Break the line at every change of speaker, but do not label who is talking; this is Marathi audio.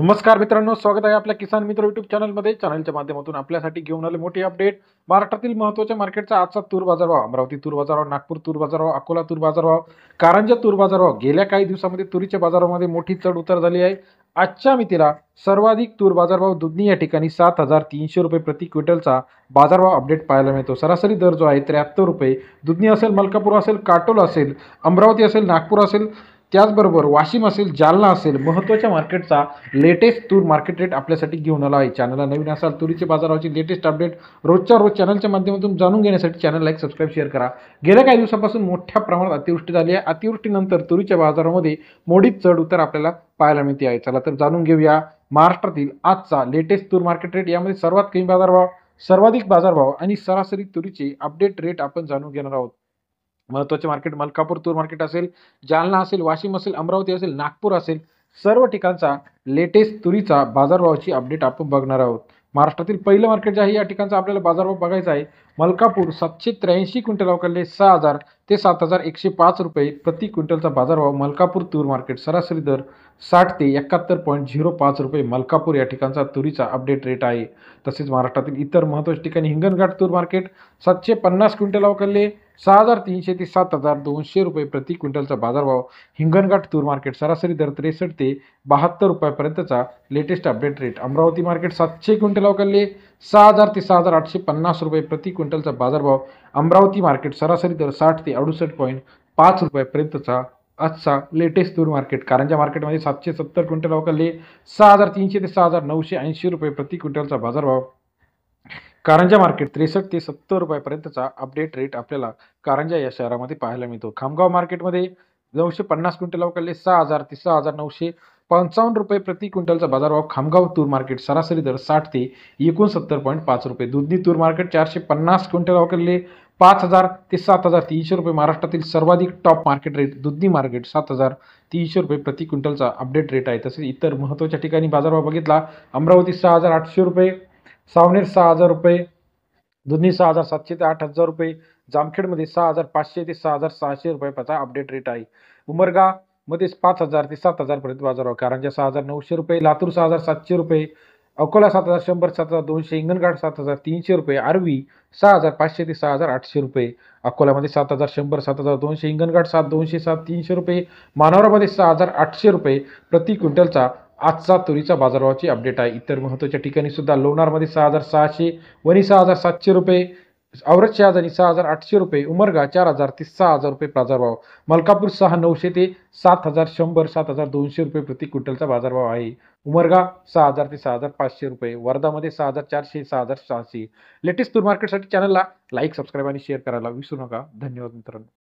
नमस्कार मित्रांनो, स्वागत आहे आपल्या किसान मित्र युट्यूब चॅनलमध्ये. चॅनलच्या माध्यमातून आपल्यासाठी घेऊन आले मोठी अपडेट. महाराष्ट्रातील महत्त्वाच्या मार्केटचा आजचा तूर बाजारभाव, अमरावती तूर बाजारभाव, नागपूर तूर बाजारभाव, अकोला तूर बाजारभाव, कारंजा तूर बाजारभाव. गेल्या काही दिवसांमध्ये तुरीच्या बाजारामध्ये मोठी चढ उतार झाली आहे. आजच्या मितीला सर्वाधिक तूर बाजारभाव दुधनी या ठिकाणी 7,300 रुपये प्रति क्विंटलचा बाजारभाव अपडेट पाहायला मिळतो. सरासरी दर जो आहे 73 रुपये. दुधनी असेल, मलकापूर असेल, काटोल असेल, अमरावती असेल, नागपूर असेल, त्याचबरोबर वाशिम असेल, जालना असेल, महत्त्वाच्या मार्केटचा लेटेस्ट तूर मार्केट रेट आपल्यासाठी घेऊन आला आहे. चॅनलला नवीन असाल, तुरीचे बाजाराची लेटेस्ट अपडेट रोजच्या रोज चॅनलच्या माध्यमातून जाणून घेण्यासाठी चॅनल लाईक, सबस्क्राईब, शेअर करा. गेल्या काही दिवसापासून मोठ्या प्रमाणात अतिवृष्टी झाली आहे. अतिवृष्टीनंतर तुरीच्या बाजारामध्ये मोठी चढ उतार आपल्याला पाहायला मिळते आहे. चला तर जाणून घेऊया महाराष्ट्रातील आजचा लेटेस्ट तूर मार्केट रेट. यामध्ये सर्वात कमी बाजारभाव, सर्वाधिक बाजारभाव आणि सरासरी तुरीचे अपडेट रेट आपण जाणून घेणार आहोत. महत्त्वाचे मार्केट मलकापूर तूर मार्केट असेल, जालना असेल, वाशिम असेल, अमरावती असेल, नागपूर असेल, सर्व ठिकाणचा लेटेस्ट तुरीचा बाजारभावाची अपडेट आपण बघणार आहोत. महाराष्ट्रातील पहिलं मार्केट जे आहे या ठिकाणचा आपल्याला बाजारभाव बघायचा आहे. मलकापूर 783 क्विंटल अवकाळले 6,000 ते 7,105 रुपये प्रति क्विंटलचा बाजारभाव. मलकापूर तूर मार्केट सरासरी दर 60 ते 71.05 रुपये मलकापूर या ठिकाणचा तुरीचा अपडेट रेट आहे. तसेच महाराष्ट्रातील इतर महत्त्वाच्या ठिकाणी हिंगणघाट तूर मार्केट 750 क्विंटल अवकाळले 6,300 ते 7,200 रुपये प्रति क्विंटलचा बाजारभाव. हिंगणघाट तूर मार्केट सरासरी दर 63 ते 72 रुपयापर्यंतचा latest update rate. Amravati market 700 quintal अवकाळले 6,000 ते 6,850 रुपये प्रति क्विंटलचा बाजारभाव. अमरावती मार्केट सरासरी दर 60 ते 68.5 रुपयापर्यंतचा आजचा लेटेस्ट तूर मार्केट. कारंजा मार्केटमध्ये 770 क्विंटल अवकाळले 6,300 ते 6,980 रुपये प्रति क्विंटलचा बाजारभाव. कारंजा मार्केट 63 ते 70 रुपयापर्यंतचा अपडेट रेट आपल्याला कारंजा या शहरामध्ये पाहायला मिळतो. खामगाव मार्केटमध्ये 950 क्विंटल अवकाळले 6,000 ते 6,955 रुपये प्रति क्विंटलचा बाजारभाव. खामगाव तूर मार्केट सरासरी दर 60 ते 69.5 रुपये. दुधनी तूर मार्केट 450 क्विंटल अवकाळले 5,000 ते 7,300 रुपये. महाराष्ट्रातील सर्वाधिक top market rate Dudhani market 7,300 रुपये प्रति क्विंटलचा अपडेट रेट आहे. तसेच इतर महत्त्वाच्या ठिकाणी बाजारभाव बघितला, अमरावती 6,800 रुपये, सावनेर 6,000 रुपये, दुधनी 6,700 ते 8,000 रुपये, जामखेडमध्ये 6,500 ते 6,600 रुपयाचा अपडेट रेट आहे. उमरगा मध्ये 5,000 ते 7,000 पर्यंत बाजारभाव. कारंजा 6,900 रुपये, लातूर 6,700 रुपये, अकोला 7,100, 7,200, हिंगणघाट 7,300 रुपये, आर्वी 6,500 ते 6,800 रुपये. अकोल्यामध्ये 7,100, 7,200, हिंगणघाट 7,200, 7,300 रुपये, मानोरामध्ये 6,800 रुपये प्रति क्विंटलचा आजचा तुरीचा बाजारभावाची अपडेट आहे. इतर महत्त्वाच्या ठिकाणी सुद्धा लोणारमध्ये 6,600, वणी 6,700 रुपये, औरत शहाजानी 6,800 रुपये, उमरगा 4,000 ते 6,000 रुपये बाजारभाव. मलकापूर 6,900 ते 7,100, 7,200 रुपये प्रति क्विंटलचा बाजारभाव आहे. उमरगा 6,000 ते 6,500 रुपये. वर्धामध्ये 6,400, 6,600. लेटेस्ट तूर मार्केटसाठी चॅनलला लाईक, सबस्क्राईब आणि शेअर करायला विसरू नका. धन्यवाद मित्रांनो.